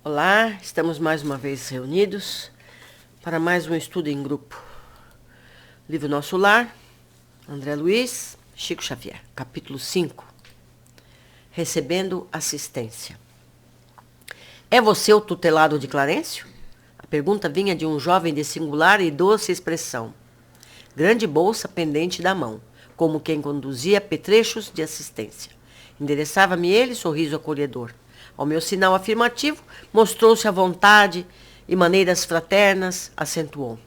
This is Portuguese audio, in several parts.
Olá, estamos mais uma vez reunidos para mais um estudo em grupo. Livro Nosso Lar, André Luiz, Chico Xavier, capítulo 5. Recebendo assistência. É você o tutelado de Clarencio? A pergunta vinha de um jovem de singular e doce expressão. Grande bolsa pendente da mão, como quem conduzia petrechos de assistência. Endereçava-me ele sorriso acolhedor. Ao meu sinal afirmativo, mostrou-se à vontade e maneiras fraternas, acentuou.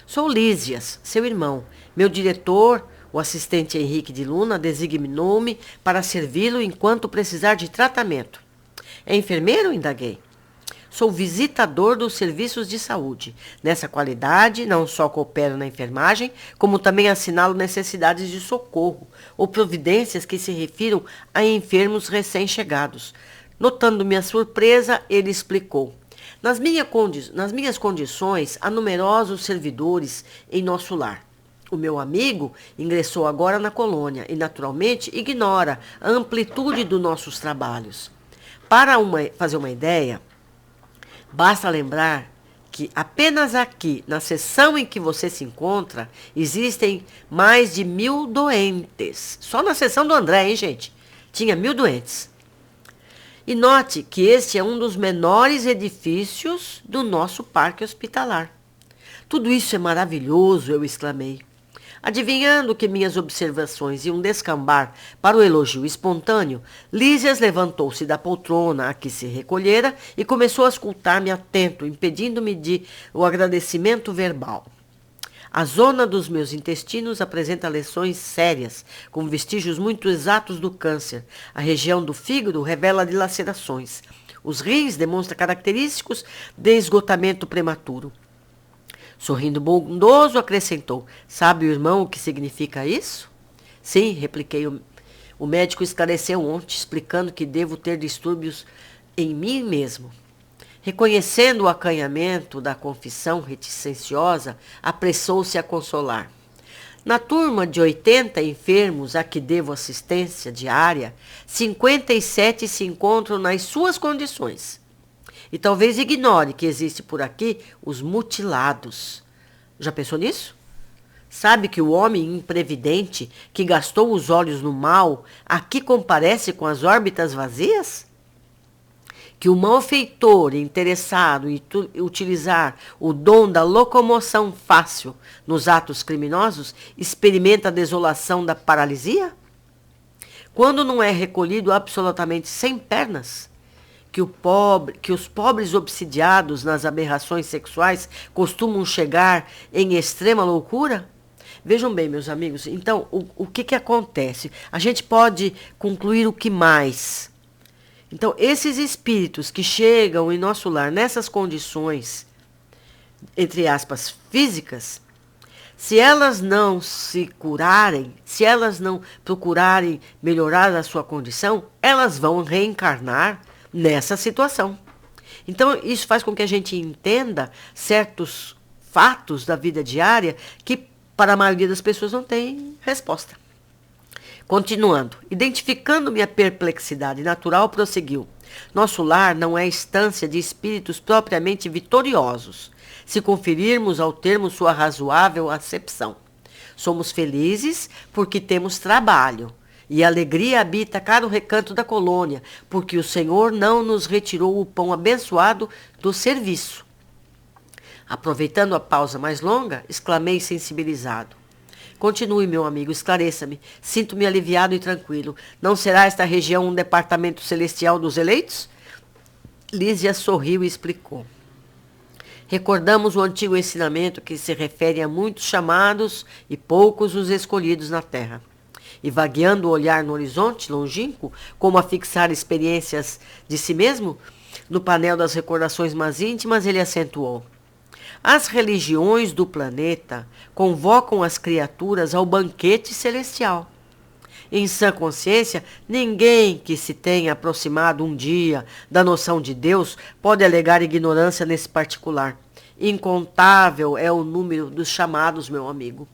Sou Lísias, seu irmão. Meu diretor, o assistente Henrique de Luna, designou-me para servi-lo enquanto precisar de tratamento. É enfermeiro? Indaguei. Sou visitador dos serviços de saúde. Nessa qualidade, não só coopero na enfermagem, como também assinalo necessidades de socorro ou providências que se refiram a enfermos recém-chegados. Notando minha surpresa, ele explicou. Nas minhas condições, há numerosos servidores em nosso lar. O meu amigo ingressou agora na colônia e, naturalmente, ignora a amplitude dos nossos trabalhos. Para fazer uma ideia, basta lembrar que apenas aqui, na seção em que você se encontra, existem mais de 1000 doentes. Só na seção do André, hein, gente? Tinha 1000 doentes. E note que este é um dos menores edifícios do nosso parque hospitalar. Tudo isso é maravilhoso, eu exclamei. Adivinhando que minhas observações iam descambar para o elogio espontâneo, Lísias levantou-se da poltrona a que se recolhera e começou a escutar-me atento, impedindo-me de o agradecimento verbal. A zona dos meus intestinos apresenta lesões sérias, com vestígios muito exatos do câncer. A região do fígado revela dilacerações. Os rins demonstram característicos de esgotamento prematuro. Sorrindo bondoso, acrescentou. Sabe, irmão, o que significa isso? Sim, repliquei. O médico esclareceu ontem, explicando que devo ter distúrbios em mim mesmo. Reconhecendo o acanhamento da confissão reticenciosa, apressou-se a consolar. Na turma de 80 enfermos a que devo assistência diária, 57 se encontram nas suas condições. E talvez ignore que existe por aqui os mutilados. Já pensou nisso? Sabe que o homem imprevidente que gastou os olhos no mal aqui comparece com as órbitas vazias? Que o malfeitor interessado em utilizar o dom da locomoção fácil nos atos criminosos experimenta a desolação da paralisia? Quando não é recolhido absolutamente sem pernas? Que os pobres obsidiados nas aberrações sexuais costumam chegar em extrema loucura? Vejam bem, meus amigos, então, o que acontece? A gente pode concluir o que mais? Então, esses espíritos que chegam em nosso lar nessas condições, entre aspas, físicas, se elas não se curarem, se elas não procurarem melhorar a sua condição, elas vão reencarnar nessa situação. Então, isso faz com que a gente entenda certos fatos da vida diária que, para a maioria das pessoas, não tem resposta. Continuando, identificando minha perplexidade natural, prosseguiu. Nosso lar não é estância de espíritos propriamente vitoriosos, se conferirmos ao termo sua razoável acepção. Somos felizes porque temos trabalho, e a alegria habita cada recanto da colônia, porque o Senhor não nos retirou o pão abençoado do serviço. Aproveitando a pausa mais longa, exclamei sensibilizado. Continue, meu amigo, esclareça-me. Sinto-me aliviado e tranquilo. Não será esta região um departamento celestial dos eleitos? Lísia sorriu e explicou. Recordamos o antigo ensinamento que se refere a muitos chamados e poucos os escolhidos na terra. E vagueando o olhar no horizonte longínquo, como a fixar experiências de si mesmo, no painel das recordações mais íntimas, ele acentuou. As religiões do planeta convocam as criaturas ao banquete celestial. Em sã consciência, ninguém que se tenha aproximado um dia da noção de Deus pode alegar ignorância nesse particular. Incontável é o número dos chamados, meu amigo.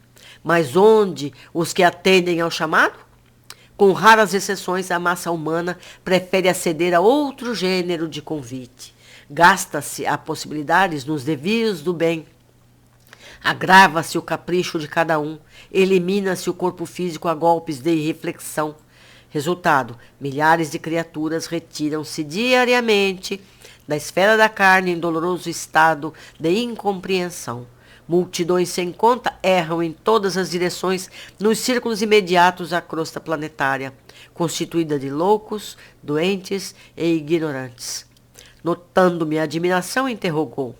Mas onde os que atendem ao chamado? Com raras exceções, a massa humana prefere aceder a outro gênero de convite. Gasta-se a possibilidades nos desvios do bem. Agrava-se o capricho de cada um. Elimina-se o corpo físico a golpes de irreflexão. Resultado, milhares de criaturas retiram-se diariamente da esfera da carne em doloroso estado de incompreensão. Multidões sem conta erram em todas as direções nos círculos imediatos à crosta planetária, constituída de loucos, doentes e ignorantes. Notando-me a admiração, interrogou: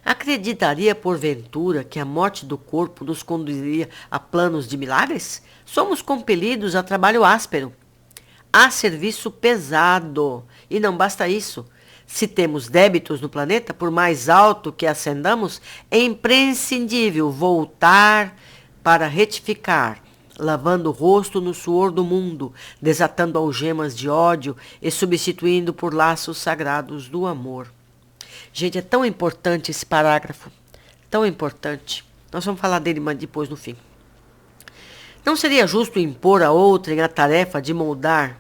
acreditaria, porventura, que a morte do corpo nos conduziria a planos de milagres? Somos compelidos a trabalho áspero, a serviço pesado. E não basta isso. Se temos débitos no planeta, por mais alto que ascendamos, é imprescindível voltar para retificar, lavando o rosto no suor do mundo, desatando algemas de ódio e substituindo por laços sagrados do amor. Gente, é tão importante esse parágrafo, tão importante. Nós vamos falar dele depois no fim. Não seria justo impor a outrem a tarefa de moldar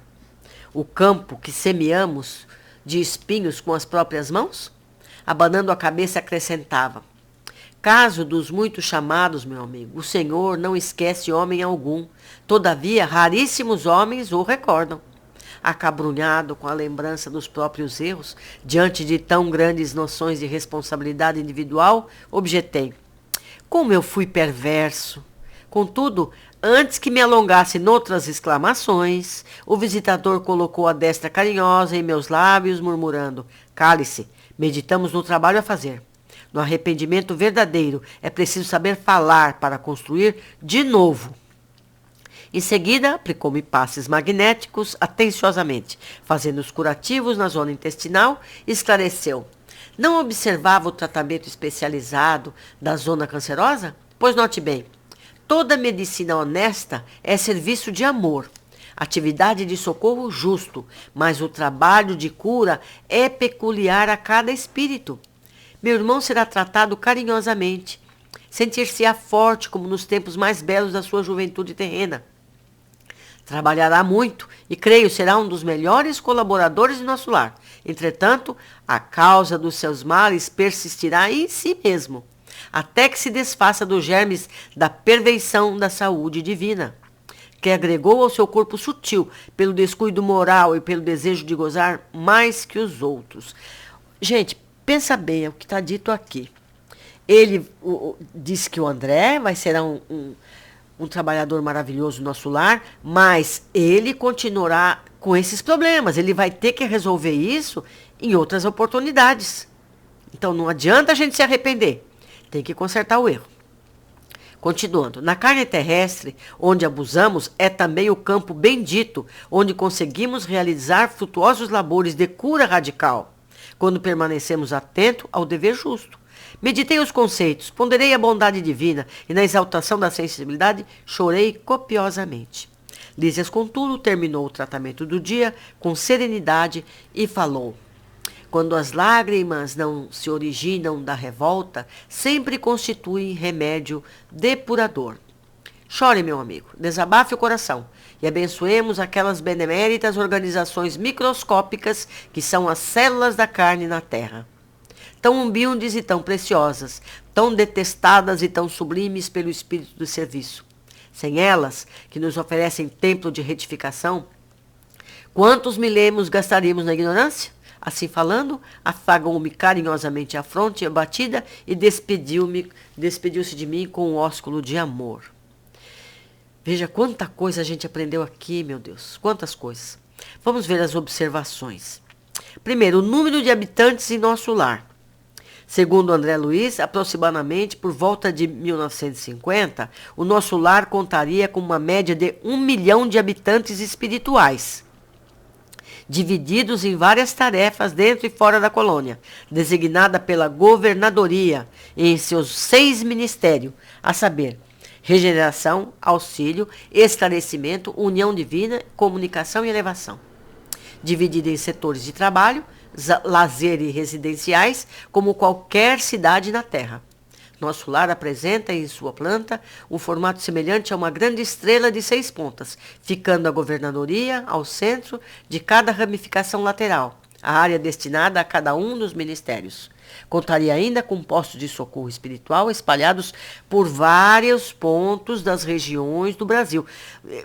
o campo que semeamos de espinhos com as próprias mãos? Abanando a cabeça, acrescentava: caso dos muitos chamados, meu amigo, o Senhor não esquece homem algum. Todavia, raríssimos homens o recordam. Acabrunhado com a lembrança dos próprios erros, diante de tão grandes noções de responsabilidade individual, objetei: como eu fui perverso! Contudo, antes que me alongasse noutras exclamações, o visitador colocou a destra carinhosa em meus lábios, murmurando: cale-se, meditamos no trabalho a fazer. No arrependimento verdadeiro, é preciso saber falar para construir de novo. Em seguida, aplicou-me passes magnéticos atenciosamente, fazendo os curativos na zona intestinal, e esclareceu: não observava o tratamento especializado da zona cancerosa? Pois note bem, toda medicina honesta é serviço de amor, atividade de socorro justo, mas o trabalho de cura é peculiar a cada espírito. Meu irmão será tratado carinhosamente, sentir-se-á forte como nos tempos mais belos da sua juventude terrena. Trabalhará muito e, creio, será um dos melhores colaboradores de nosso lar. Entretanto, a causa dos seus males persistirá em si mesmo, até que se desfaça dos germes da perversão da saúde divina, que agregou ao seu corpo sutil, pelo descuido moral e pelo desejo de gozar mais que os outros. Gente, pensa bem, é o que está dito aqui. Ele disse que o André vai ser um trabalhador maravilhoso no nosso lar, mas ele continuará com esses problemas. Ele vai ter que resolver isso em outras oportunidades. Então não adianta a gente se arrepender. Tem que consertar o erro. Continuando, na carne terrestre, onde abusamos, é também o campo bendito, onde conseguimos realizar frutuosos labores de cura radical, quando permanecemos atentos ao dever justo. Meditei os conceitos, ponderei a bondade divina e, na exaltação da sensibilidade, chorei copiosamente. Lísias, contudo, terminou o tratamento do dia com serenidade e falou: quando as lágrimas não se originam da revolta, sempre constituem remédio depurador. Chore, meu amigo, desabafe o coração e abençoemos aquelas beneméritas organizações microscópicas que são as células da carne na terra. Tão humildes e tão preciosas, tão detestadas e tão sublimes pelo espírito do serviço. Sem elas, que nos oferecem templo de retificação, quantos milênios gastaríamos na ignorância? Assim falando, afagou-me carinhosamente a fronte abatida e despediu-se de mim com um ósculo de amor. Veja quanta coisa a gente aprendeu aqui, meu Deus, quantas coisas. Vamos ver as observações. Primeiro, o número de habitantes em nosso lar. Segundo André Luiz, aproximadamente por volta de 1950, o nosso lar contaria com uma média de 1 milhão de habitantes espirituais, divididos em várias tarefas dentro e fora da colônia, designada pela governadoria em seus 6 ministérios, a saber, regeneração, auxílio, esclarecimento, união divina, comunicação e elevação. Dividida em setores de trabalho, lazer e residenciais, como qualquer cidade na Terra. Nosso lar apresenta em sua planta um formato semelhante a uma grande estrela de 6 pontas, ficando a governadoria ao centro de cada ramificação lateral, a área destinada a cada um dos ministérios. Contaria ainda com postos de socorro espiritual espalhados por vários pontos das regiões do Brasil.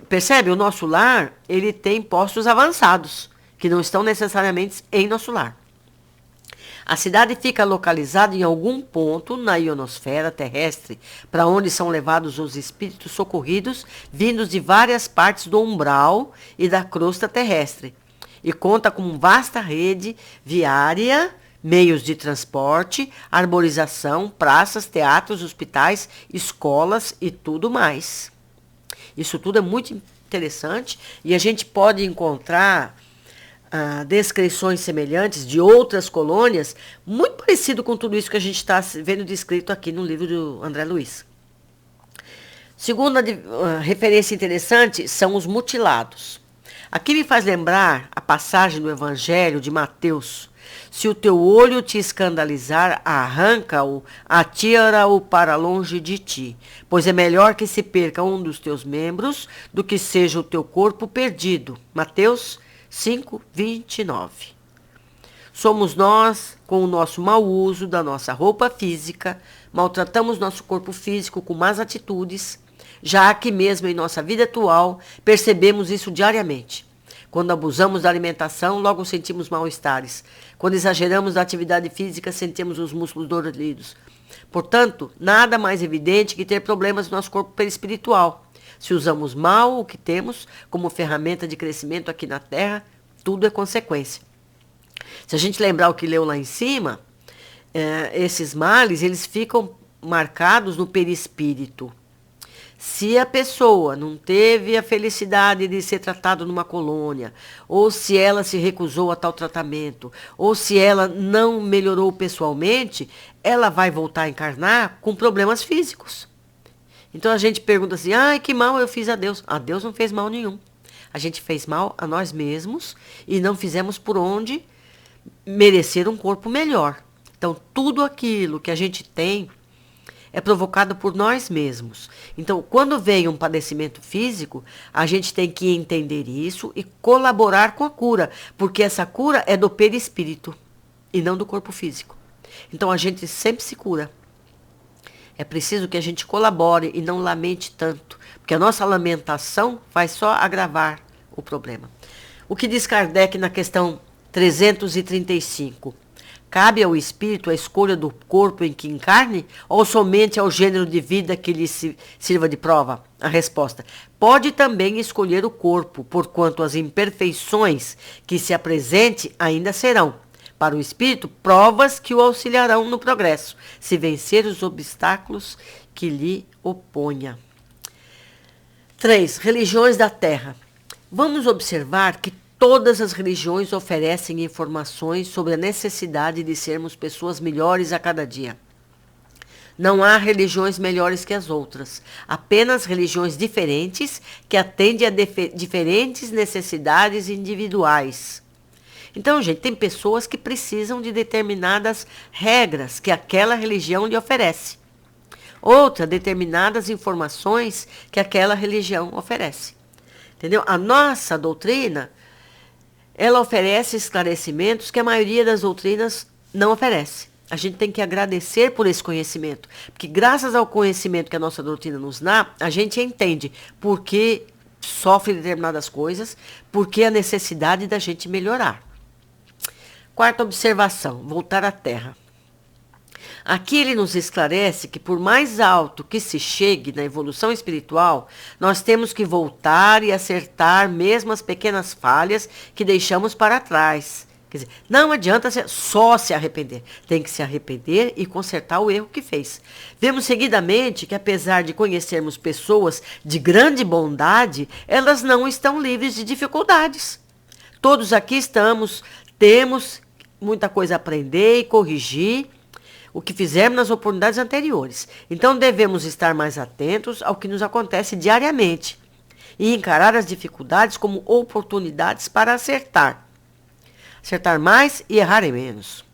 Percebe? O nosso lar, ele tem postos avançados, que não estão necessariamente em nosso lar. A cidade fica localizada em algum ponto na ionosfera terrestre, para onde são levados os espíritos socorridos, vindos de várias partes do umbral e da crosta terrestre. E conta com vasta rede viária, meios de transporte, arborização, praças, teatros, hospitais, escolas e tudo mais. Isso tudo é muito interessante e a gente pode encontrar descrições semelhantes de outras colônias, muito parecido com tudo isso que a gente está vendo descrito aqui no livro do André Luiz. Segunda referência interessante são os mutilados. Aqui me faz lembrar a passagem do Evangelho de Mateus. Se o teu olho te escandalizar, arranca-o, atira-o para longe de ti, pois é melhor que se perca um dos teus membros do que seja o teu corpo perdido. Mateus 5:29. Somos nós, com o nosso mau uso da nossa roupa física, maltratamos nosso corpo físico com más atitudes, já que mesmo em nossa vida atual percebemos isso diariamente. Quando abusamos da alimentação, logo sentimos mal-estares. Quando exageramos da atividade física, sentimos os músculos doloridos. Portanto, nada mais evidente que ter problemas no nosso corpo perispiritual. Se usamos mal o que temos como ferramenta de crescimento aqui na Terra, tudo é consequência. Se a gente lembrar o que leu lá em cima, esses males, eles ficam marcados no perispírito. Se a pessoa não teve a felicidade de ser tratado numa colônia, ou se ela se recusou a tal tratamento, ou se ela não melhorou pessoalmente, ela vai voltar a encarnar com problemas físicos. Então a gente pergunta assim, que mal eu fiz a Deus. A Deus não fez mal nenhum. A gente fez mal a nós mesmos e não fizemos por onde merecer um corpo melhor. Então tudo aquilo que a gente tem é provocado por nós mesmos. Então, quando vem um padecimento físico, a gente tem que entender isso e colaborar com a cura, porque essa cura é do perispírito e não do corpo físico. Então, a gente sempre se cura. É preciso que a gente colabore e não lamente tanto, porque a nossa lamentação vai só agravar o problema. O que diz Kardec na questão 335? Cabe ao espírito a escolha do corpo em que encarne ou somente ao gênero de vida que lhe sirva de prova? A resposta: pode também escolher o corpo, porquanto as imperfeições que se apresente ainda serão, para o espírito, provas que o auxiliarão no progresso, se vencer os obstáculos que lhe oponha. 3. Religiões da Terra. Vamos observar que todas as religiões oferecem informações sobre a necessidade de sermos pessoas melhores a cada dia. Não há religiões melhores que as outras, apenas religiões diferentes que atendem a diferentes necessidades individuais. Então, gente, tem pessoas que precisam de determinadas regras que aquela religião lhe oferece. Outra, determinadas informações que aquela religião oferece. Entendeu? A nossa doutrina, ela oferece esclarecimentos que a maioria das doutrinas não oferece. A gente tem que agradecer por esse conhecimento, porque graças ao conhecimento que a nossa doutrina nos dá, a gente entende por que sofre determinadas coisas, por que a necessidade da gente melhorar. Quarta observação, voltar à Terra. Aqui ele nos esclarece que por mais alto que se chegue na evolução espiritual, nós temos que voltar e acertar mesmo as pequenas falhas que deixamos para trás. Quer dizer, não adianta só se arrepender. Tem que se arrepender e consertar o erro que fez. Vemos seguidamente que apesar de conhecermos pessoas de grande bondade, elas não estão livres de dificuldades. Todos aqui temos muita coisa a aprender e corrigir o que fizemos nas oportunidades anteriores. Então devemos estar mais atentos ao que nos acontece diariamente e encarar as dificuldades como oportunidades para acertar. Acertar mais e errar menos.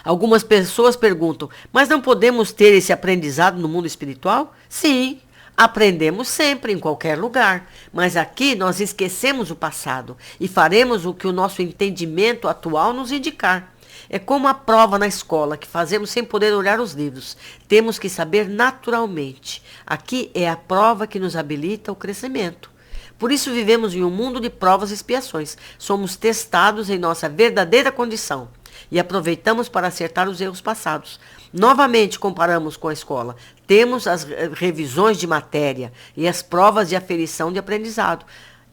Algumas pessoas perguntam, mas não podemos ter esse aprendizado no mundo espiritual? Sim, Aprendemos sempre, em qualquer lugar, mas aqui nós esquecemos o passado e faremos o que o nosso entendimento atual nos indicar. É como a prova na escola, que fazemos sem poder olhar os livros. Temos que saber naturalmente. Aqui é a prova que nos habilita ao crescimento. Por isso vivemos em um mundo de provas e expiações. Somos testados em nossa verdadeira condição e aproveitamos para acertar os erros passados. Novamente comparamos com a escola. Temos as revisões de matéria e as provas de aferição de aprendizado.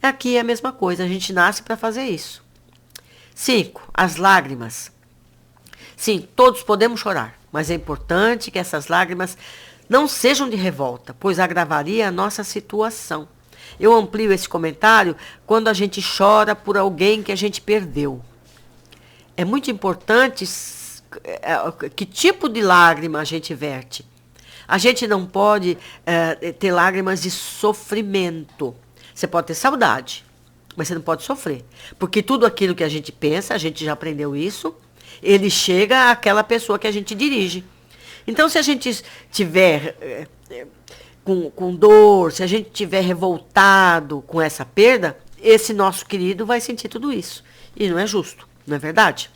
Aqui é a mesma coisa, a gente nasce para fazer isso. 5. As lágrimas. Sim, todos podemos chorar, mas é importante que essas lágrimas não sejam de revolta, pois agravaria a nossa situação. Eu amplio esse comentário quando a gente chora por alguém que a gente perdeu. É muito importante que tipo de lágrima a gente verte. A gente não pode ter lágrimas de sofrimento. Você pode ter saudade, mas você não pode sofrer. Porque tudo aquilo que a gente pensa, a gente já aprendeu isso, ele chega àquela pessoa que a gente dirige. Então, se a gente tiver com dor, se a gente tiver revoltado com essa perda, esse nosso querido vai sentir tudo isso. E não é justo, não é verdade?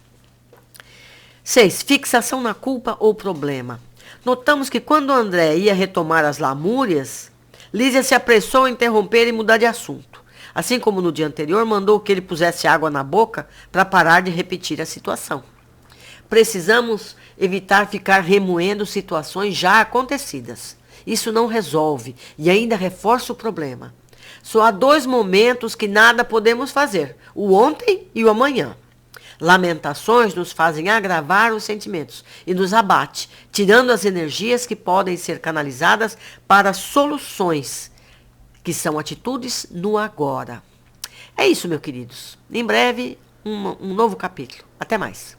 6. Fixação na culpa ou problema. Notamos que quando André ia retomar as lamúrias, Lísia se apressou a interromper e mudar de assunto. Assim como no dia anterior, mandou que ele pusesse água na boca para parar de repetir a situação. Precisamos evitar ficar remoendo situações já acontecidas. Isso não resolve e ainda reforça o problema. Só há 2 momentos que nada podemos fazer, o ontem e o amanhã. Lamentações nos fazem agravar os sentimentos e nos abate, tirando as energias que podem ser canalizadas para soluções, que são atitudes no agora. É isso, meus queridos. Em breve, um novo capítulo. Até mais.